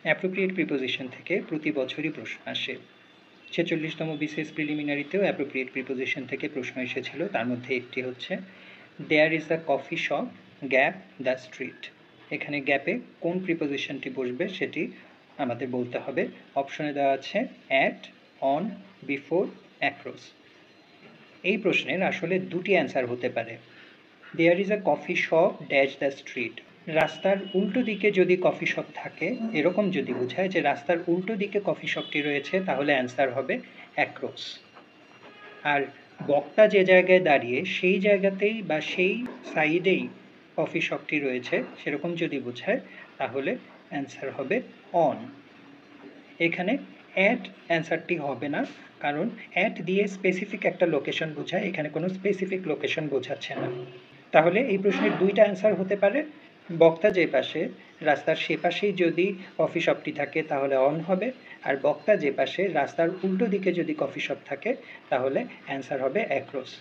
Appropriate preposition থেকে প্রতি বছরই প্রশ্ন আসে। 46তম বিসিএস প্রিলিমিনারিতেও অ্যাপ্রোপ্রিয়েট প্রিপোজিশন থেকে প্রশ্ন এসেছিল। তার মধ্যে একটি হচ্ছে there is a coffee shop gap the street. এখানে গ্যাপে কোন প্রিপোজিশনটি বসবে সেটি আমাদের বলতে হবে। অপশনে দেওয়া আছে অ্যাট, অন, বিফোর, অ্যাক্রস। এই প্রশ্নের আসলে দুটি অ্যান্সার হতে পারে। There is a coffee shop dash the street, রাস্তার উল্টো দিকে যদি কফি শপ থাকে, এরকম যদি বোঝায় যে রাস্তার উল্টো দিকে কফি শপটি রয়েছে, তাহলে অ্যান্সার হবে অ্যাক্রস। আর বক্তা যে জায়গায় দাঁড়িয়ে সেই জায়গাতেই বা সেই সাইডেই কফি শপটি রয়েছে সেরকম যদি বোঝায়, তাহলে অ্যান্সার হবে অন। এখানে অ্যাট অ্যান্সারটি হবে না, কারণ অ্যাট দিয়ে স্পেসিফিক একটা লোকেশন বোঝায়, এখানে কোনো স্পেসিফিক লোকেশন বোঝাচ্ছে না। তাহলে এই প্রশ্নের দুইটা অ্যান্সার হতে পারে। বক্তা যে পাশে, রাস্তার সে পাশেই যদি কফি শপটি থাকে তাহলে অন হবে, আর বক্তা যে পাশে, রাস্তার উল্টো দিকে যদি কফি শপ থাকে তাহলে অ্যান্সার হবে অ্যাক্রস।